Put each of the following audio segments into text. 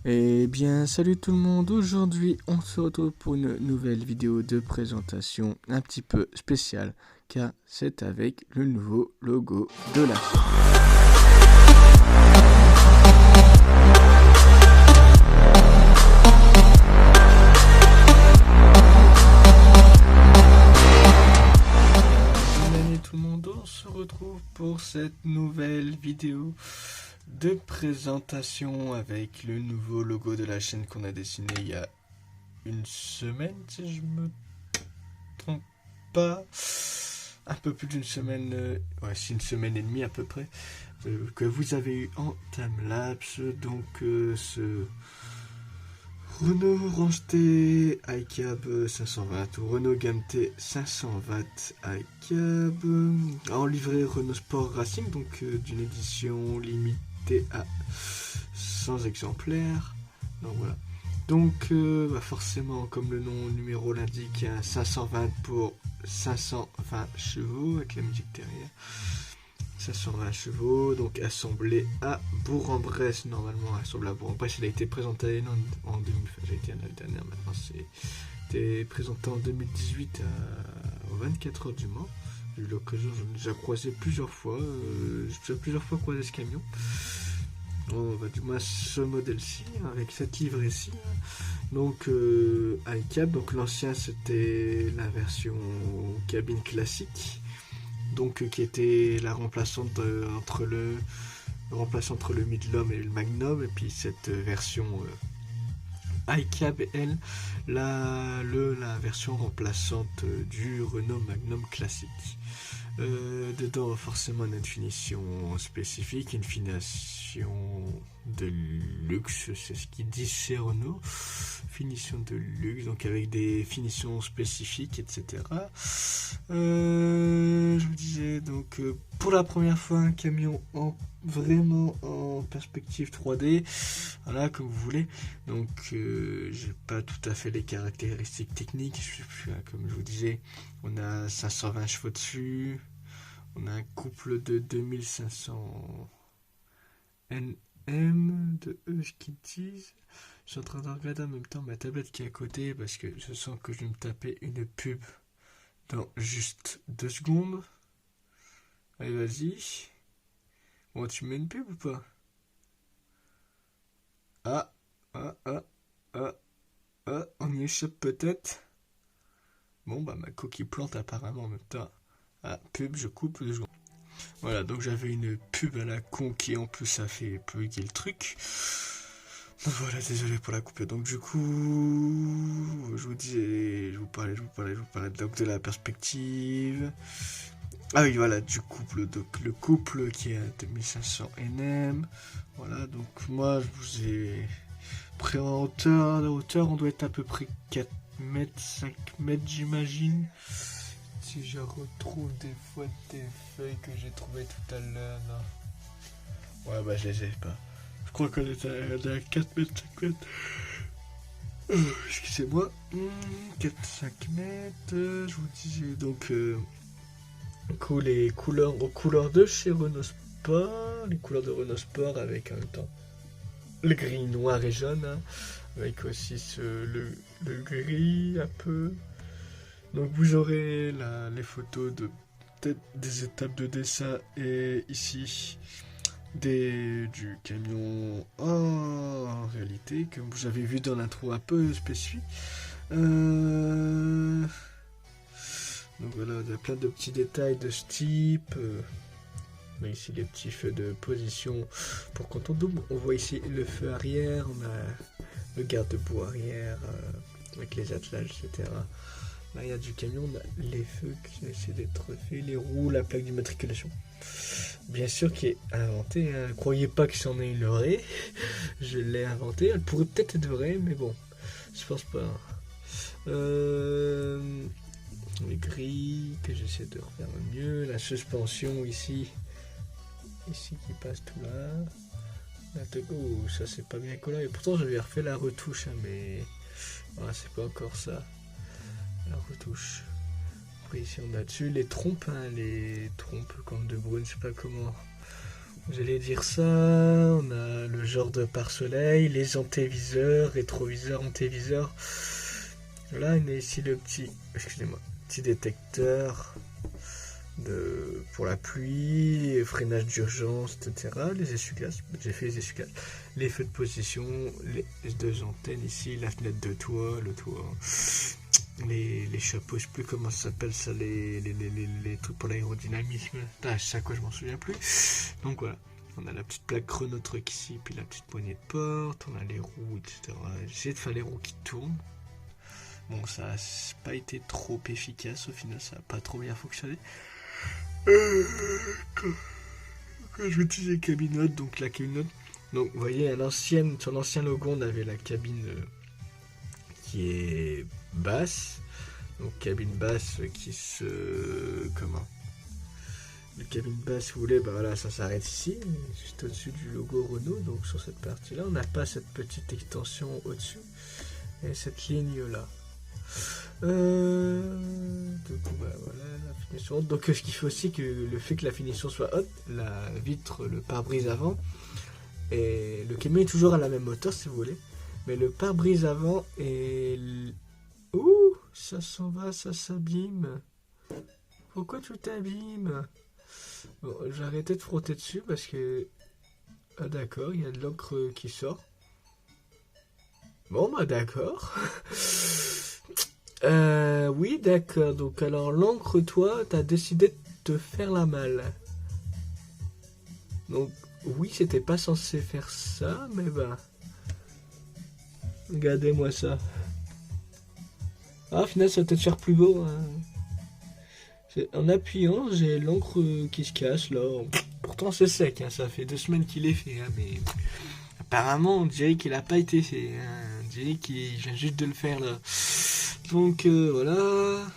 Eh bien, salut tout le monde, aujourd'hui on se retrouve pour une nouvelle vidéo de présentation un petit peu spéciale car c'est avec le nouveau logo de la chaîne. Bonne année tout le monde, on se retrouve pour cette nouvelle vidéo de présentation avec le nouveau logo de la chaîne qu'on a dessiné il y a une semaine si je me trompe pas, un peu plus d'une semaine, ouais c'est une semaine et demie à peu près, que vous avez eu en timelapse. Donc ce Renault Range T iCab 520 ou Renault Game T 520 iCab en livrée Renault Sport Racing, donc d'une édition limitée à 100 exemplaires. Donc voilà. Donc forcément, comme le nom numéro l'indique, un 520 pour 520 chevaux avec la musique derrière. 520 chevaux, donc assemblé à Bourg-en-Bresse, normalement assemblé à Bourg-en-Bresse. Il a été présenté en 2000, j'ai été l'année dernière, maintenant c'était présenté en 2018 au 24 heures du Mans. J'ai eu l'occasion, j'en ai déjà croisé plusieurs fois, j'ai déjà plusieurs fois croisé ce camion. Oh, bah, du moins ce modèle-ci, avec cette livrée-ci. Donc iCab, donc l'ancien c'était la version cabine classique. Donc qui était la remplaçante entre le Midlum et le Magnum, et puis cette version iCab elle la version remplaçante du Renault Magnum classique. Dedans forcément une finition spécifique, une finition de luxe, c'est ce qu'ils disent chez Renault, finition de luxe, donc avec des finitions spécifiques, etc. Je vous disais donc pour la première fois un camion vraiment en perspective 3D, voilà, comme vous voulez. Donc j'ai pas tout à fait les caractéristiques techniques, comme je vous disais, on a 520 chevaux dessus, on a un couple de 2500 Nm de ce qu'ils disent. Je suis en train de regarder en même temps ma tablette qui est à côté parce que je sens que je vais me taper une pub dans juste 2 secondes. Allez, vas-y. Bon, tu mets une pub ou pas? Ah, on y échappe peut-être. Bon, bah ma coquille plante apparemment en même temps. Ah, pub, je coupe 2 secondes. Voilà, donc j'avais une pub à la con qui en plus a fait plugger le truc. Donc voilà, désolé pour la coupe. Donc du coup, je vous parlais donc de la perspective. Ah oui, voilà, du couple. Donc le couple qui est à 2500 Nm. Voilà, donc moi je vous ai pris en hauteur. La hauteur, on doit être à peu près 4 mètres, 5 mètres, j'imagine. Si je retrouve des fois des feuilles que j'ai trouvées tout à l'heure. Ouais, bah je les ai pas. Je crois qu'on est à 4 mètres, 5 mètres. Excusez-moi. 4-5 mètres. Je vous disais donc les couleurs de chez Renault Sport. Les couleurs de Renault Sport avec en même temps le gris, noir et jaune. Hein, avec aussi le gris un peu. Donc vous aurez les photos des étapes de dessin et ici du camion en réalité, comme vous avez vu dans l'intro un peu spécifique. Donc voilà, il y a plein de petits détails de ce type. On a ici les petits feux de position pour quand on double. On voit ici le feu arrière, on a le garde-boue arrière avec les attelages, etc. Là, il y a du camion, on a les feux qui essaient d'être faits, les roues, la plaque d'immatriculation. Bien sûr qui est inventée, hein. Ne croyez pas que c'en est une vraie. Je l'ai inventée, elle pourrait peut-être être vraie, mais bon, je pense pas. Les grilles, que j'essaie de refaire mieux. La suspension ici qui passe tout là. Oh, ça c'est pas bien collé. Et pourtant j'avais refait la retouche, hein, mais voilà, c'est pas encore ça. La retouche. Après ici on a dessus les trompes comme de Brune, je sais pas comment J'allais dire ça, on a le genre de pare-soleil, les antéviseurs, rétroviseurs, antéviseurs. Là, on a ici le petit, excusez-moi, petit détecteur pour la pluie, freinage d'urgence, etc. Les essuie-glaces, j'ai fait les essuie-glaces. Les feux de position, les deux antennes ici, la fenêtre de toit, le toit, les chapeaux, je sais plus comment ça s'appelle ça, les trucs pour l'aérodynamisme. Ah, je sais à quoi je m'en souviens plus. Donc voilà. On a la petite plaque chronotruck ici, puis la petite poignée de porte, on a les roues, etc. J'ai essayé de faire les roues qui tournent. Bon, ça n'a pas été trop efficace, au final, ça n'a pas trop bien fonctionné. Quand je utilisais cabinote, donc la cabinote. Donc, vous voyez, sur l'ancien logo, on avait la cabine qui est basse. Donc, cabine basse qui se. Comment ? La cabine basse, si vous voulez, bah voilà, ça s'arrête ici, juste au-dessus du logo Renault. Donc, sur cette partie-là, on n'a pas cette petite extension au-dessus et cette ligne-là. Du coup, bah voilà, la finition haute. Donc, ce qui fait aussi que le fait que la finition soit haute, la vitre, le pare-brise avant, et le camion est toujours à la même hauteur, si vous voulez, mais le pare-brise avant est. Ouh, ça s'en va, ça s'abîme. Pourquoi tu t'abîmes? Bon, j'ai arrêté de frotter dessus parce que. Ah, d'accord, il y a de l'encre qui sort. Bon, bah d'accord. Oui, d'accord. Donc, alors, l'encre, toi, t'as décidé de te faire la malle. Donc, oui, c'était pas censé faire ça, mais bah. Regardez-moi ça. Ah, au final, ça va peut-être faire plus beau. Hein. En appuyant, j'ai l'encre qui se casse, là. Pourtant, c'est sec, hein. Ça fait 2 semaines qu'il est fait, hein, mais. Apparemment, on dirait qu'il a pas été fait. Hein. On dirait qu'il vient juste de le faire, là. Donc voilà,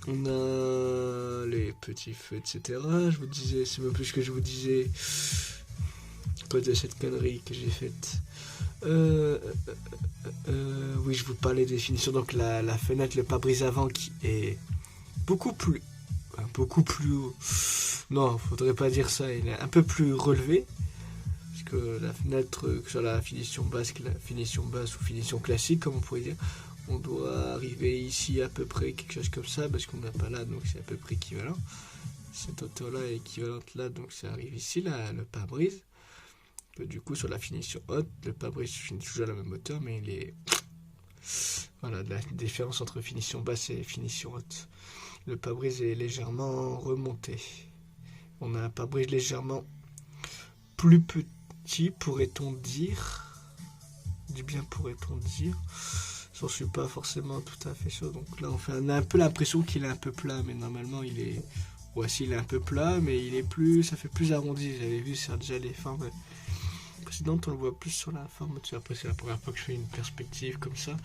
on a les petits feux, etc. Je vous disais, c'est même plus ce que je vous disais à cause de cette connerie que j'ai faite. Oui, je vous parlais des finitions. Donc la fenêtre, le pare-brise avant qui est beaucoup plus haut. Non, faudrait pas dire ça. Il est un peu plus relevé. Parce que la fenêtre, que ce soit la finition basse ou finition classique, comme on pourrait dire, on doit arriver ici à peu près quelque chose comme ça, parce qu'on n'a pas là, donc c'est à peu près équivalent. Cette hauteur-là est équivalente là, donc ça arrive ici, là, le pare-brise. Du coup, sur la finition haute, le pare-brise finit toujours à la même hauteur, mais il est. Voilà, la différence entre finition basse et finition haute. Le pare-brise est légèrement remonté. On a un pare-brise légèrement plus petit, pourrait-on dire. Du bien, pourrait-on dire. J'en suis pas forcément tout à fait sûr. Donc là, on a un peu l'impression qu'il est un peu plat, mais normalement, il est. Voici, il est un peu plat, mais il est plus. Ça fait plus arrondi. J'avais vu ça déjà les formes précédentes, on le voit plus sur la forme. Après, c'est la première fois que je fais une perspective comme ça.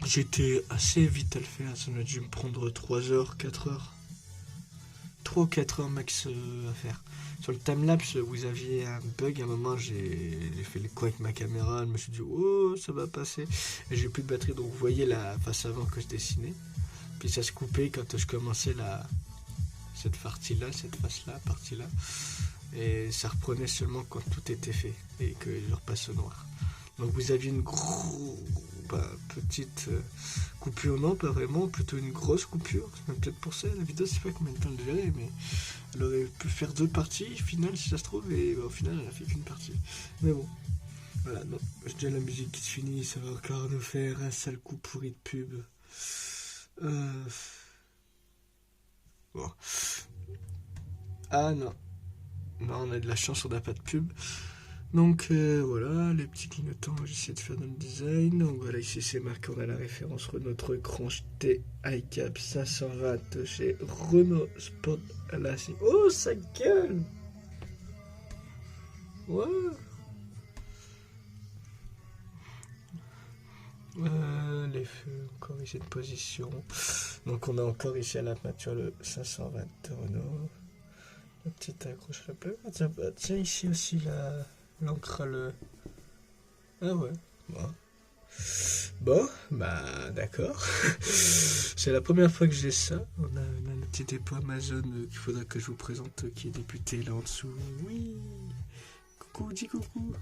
J'étais assez vite à le faire. Ça m'a dû me prendre 3 heures, 4 heures. 3 ou 4 heures max à faire. Sur le timelapse, vous aviez un bug. À un moment, j'ai fait le coup avec ma caméra. Je me suis dit, oh, ça va passer. Et j'ai plus de batterie. Donc, vous voyez la face avant que je dessinais. Puis ça se coupait quand je commençais cette partie-là, cette face-là, partie-là. Et ça reprenait seulement quand tout était fait. Et que je repasse au noir. Donc, vous aviez une petite coupure, non, pas vraiment, plutôt une grosse coupure. C'est peut-être pour ça, la vidéo, je sais pas combien de temps elle durait, mais elle aurait pu faire 2 parties, finale, si ça se trouve, et au final, elle a fait qu'une partie. Mais bon, voilà, non, j'ai déjà la musique qui se finit, ça va encore nous faire un sale coup pourri de pub. Bon. Ah non. Non, on a de la chance, on n'a pas de pub. Donc voilà, les petits clignotants, j'essaie de faire dans le design. Donc voilà, ici c'est marqué, on a la référence Renault Truck Range T iCap 520 chez Renault Sport Racing. Oh, ça gueule! Ouais! Les feux, encore ici de position. Donc on a encore ici à la peinture le 520 de Renault. La petite accroche à la plaque. Tiens, ici aussi l'encre le. Ah ouais. Bon, bah d'accord. C'est la première fois que j'ai ça. On a une petit dépôt Amazon qu'il faudra que je vous présente, qui est débuté là en dessous. Oui. Coucou, dis coucou.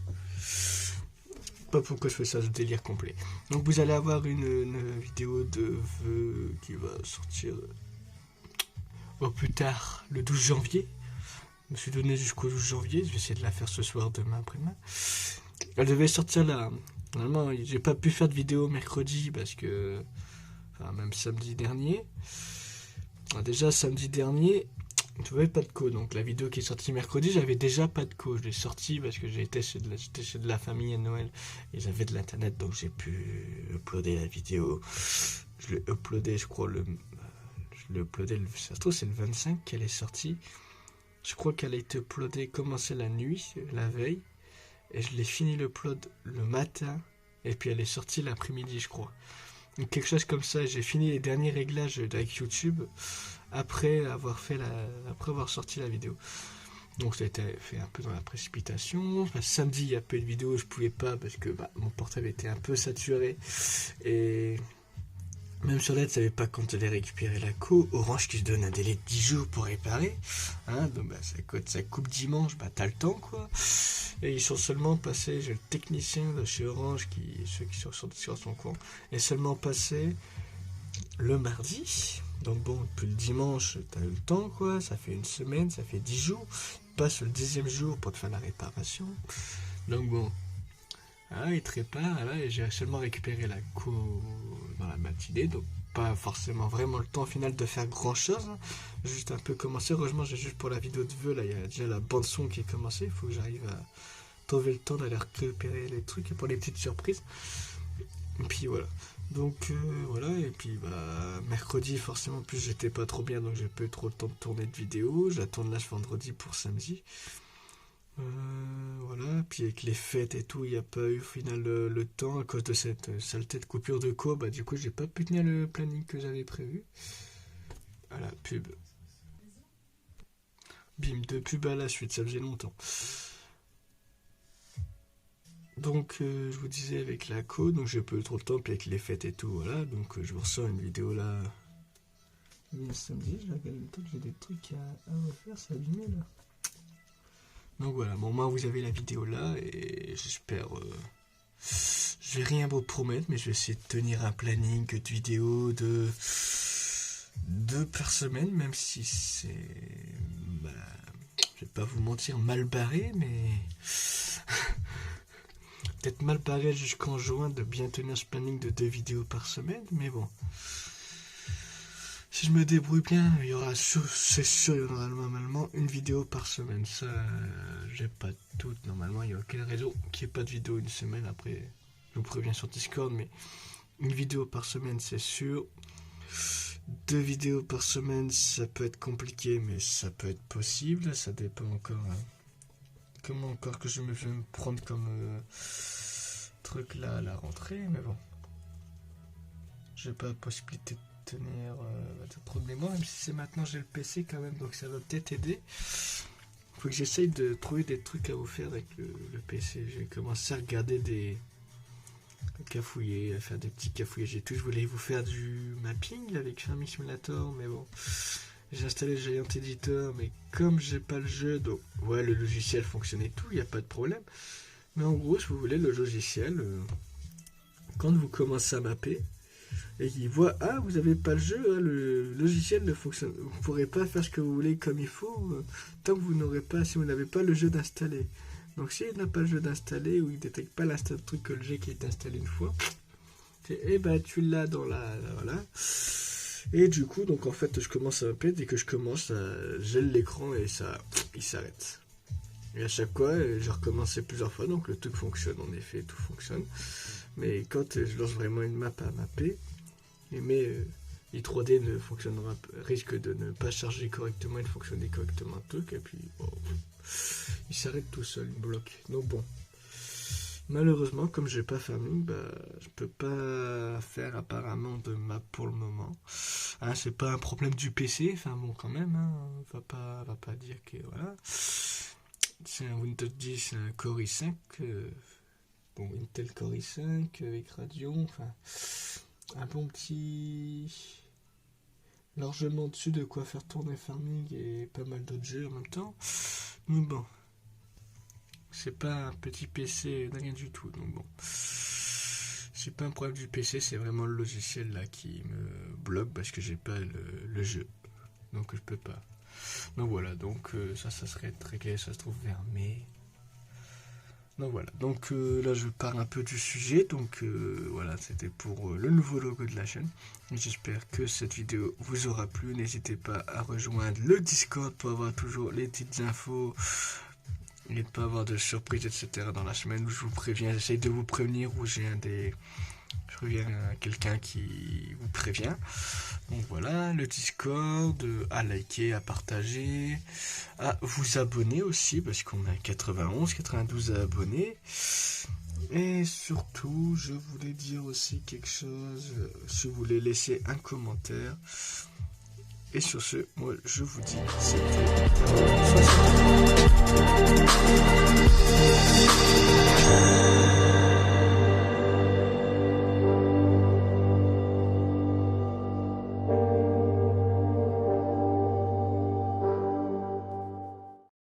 Pas pourquoi je fais ça, ce délire complet. Donc vous allez avoir une vidéo de vœux qui va sortir au plus tard le 12 janvier. Je me suis donné jusqu'au 12 janvier, je vais essayer de la faire ce soir, demain, après-demain. Elle devait sortir là. Normalement, j'ai pas pu faire de vidéo mercredi parce que... Enfin, même samedi dernier. Alors déjà, samedi dernier, je n'avais pas de co. Donc la vidéo qui est sortie mercredi, j'avais déjà pas de co. Je l'ai sortie parce que j'étais chez de la famille à Noël. Et j'avais de l'internet, donc j'ai pu uploader la vidéo. Je l'ai uploadé, je crois, je l'ai uploadé, ça se trouve, c'est le 25 qu'elle est sortie. Je crois qu'elle a été uploadée, commencé la nuit, la veille. Et je l'ai fini l'upload le matin. Et puis elle est sortie l'après-midi, je crois. Donc quelque chose comme ça. J'ai fini les derniers réglages avec YouTube après avoir sorti la vidéo. Donc ça a été fait un peu dans la précipitation. Enfin, samedi, il y a peu de vidéos, je pouvais pas parce que mon portable était un peu saturé. Et même sur l'aide, je savais pas quand j'allais récupérer la co. Orange qui se donne un délai de 10 jours pour réparer. Hein, donc ça coupe dimanche, t'as le temps quoi. Et ils sont seulement passés, j'ai le technicien de chez Orange, ceux qui sont sur son coin, est seulement passé le mardi. Donc bon, depuis le dimanche, t'as eu le temps quoi, ça fait une semaine, ça fait 10 jours. Il passe le 10e jour pour te faire la réparation. Donc bon, il te répare, là, et j'ai seulement récupéré la co dans la matinée, donc pas forcément vraiment le temps au final de faire grand chose. Juste un peu commencer. Heureusement, j'ai juste pour la vidéo de vœux, là, il y a déjà la bande son qui est commencée. Il faut que j'arrive à trouver le temps d'aller récupérer les trucs pour les petites surprises. Et puis voilà. Donc voilà, et puis mercredi, forcément, en plus j'étais pas trop bien, donc j'ai pas eu trop le temps de tourner de vidéo. Je la tourne là ce vendredi pour samedi. Voilà, puis avec les fêtes et tout, il n'y a pas eu au final le temps à cause de cette saleté de coupure de co. Du coup, j'ai pas pu tenir le planning que j'avais prévu. Voilà, pub. Bim, de pub à la suite, ça faisait longtemps. Donc, je vous disais avec la co, donc j'ai pas eu trop le temps, puis avec les fêtes et tout, voilà. Donc, je vous ressors une vidéo là. Mais samedi, je regarde le temps que j'ai des trucs à refaire, c'est abîmé là. Donc voilà, bon, moi vous avez la vidéo là et j'espère. Je vais rien vous promettre, mais je vais essayer de tenir un planning de vidéos de 2 par semaine, même si c'est. Je vais pas vous mentir, mal barré, mais. Peut-être mal barré jusqu'en juin de bien tenir ce planning de 2 vidéos par semaine, mais bon. Si je me débrouille bien, il y aura, c'est sûr, il y aura normalement une vidéo par semaine. Ça, j'ai pas toutes. Normalement, il n'y a aucune raison qu'il n'y ait pas de vidéo une semaine. Après, je vous préviens sur Discord, mais une vidéo par semaine, c'est sûr. 2 vidéos par semaine, ça peut être compliqué, mais ça peut être possible. Ça dépend encore. Comment encore que je vais me prendre comme truc là à la rentrée, mais bon. J'ai pas la possibilité de tenir de trop de mémoire, même si c'est maintenant j'ai le PC quand même, donc ça va peut-être aider. Faut que j'essaye de trouver des trucs à vous faire avec le PC. J'ai commencé à regarder des cafouillés, à faire des petits cafouillages et tout. Je voulais vous faire du mapping avec Farming Simulator, mais bon. J'ai installé le Giant Editor, mais comme j'ai pas le jeu, donc ouais, le logiciel fonctionne et tout, il n'y a pas de problème. Mais en gros, si vous voulez, le logiciel, quand vous commencez à mapper, et qu'il voit, vous n'avez pas le jeu, hein, le logiciel ne fonctionne, vous ne pourrez pas faire ce que vous voulez comme il faut, tant que vous n'aurez pas, si vous n'avez pas le jeu d'installer. Donc s'il n'a pas le jeu d'installer, ou il ne détecte pas l'instant truc que le jeu qui est installé une fois, tu l'as dans voilà. Et du coup, donc en fait, je commence à mapper, dès que je commence, ça gèle l'écran et ça, il s'arrête. Et à chaque fois, j'ai recommencé plusieurs fois, donc le truc fonctionne, en effet, tout fonctionne. Mais quand je lance vraiment une map à mapper, mais i3D risque de ne pas charger correctement et de fonctionner correctement le truc, et puis il s'arrête tout seul, il bloque. Donc bon, malheureusement, comme j'ai pas farming, je peux pas faire apparemment de map pour le moment. Hein, c'est pas un problème du PC, enfin bon quand même, hein, va pas dire que voilà. C'est un Windows 10, c'est un Core i5, bon Intel Core i5 avec Radeon, enfin un bon petit largement au-dessus de quoi faire tourner Farming et pas mal d'autres jeux en même temps. Mais bon, c'est pas un petit PC, rien du tout. Donc bon, c'est pas un problème du PC, c'est vraiment le logiciel là qui me bloque parce que j'ai pas le jeu. Donc je peux pas. Donc voilà, donc ça serait réglé, ça se trouve vers mai. Donc voilà, donc là je pars un peu du sujet, donc voilà, c'était pour le nouveau logo de la chaîne. J'espère que cette vidéo vous aura plu, n'hésitez pas à rejoindre le Discord pour avoir toujours les petites infos et ne pas avoir de surprises, etc. dans la semaine où je vous préviens, j'essaye de vous prévenir, où je reviens à quelqu'un qui vous prévient. Donc voilà, le Discord, à liker, à partager, à vous abonner aussi, parce qu'on a 92 abonnés. Et surtout, je voulais dire aussi quelque chose, si vous voulez laisser un commentaire. Et sur ce, moi je vous dis, c'était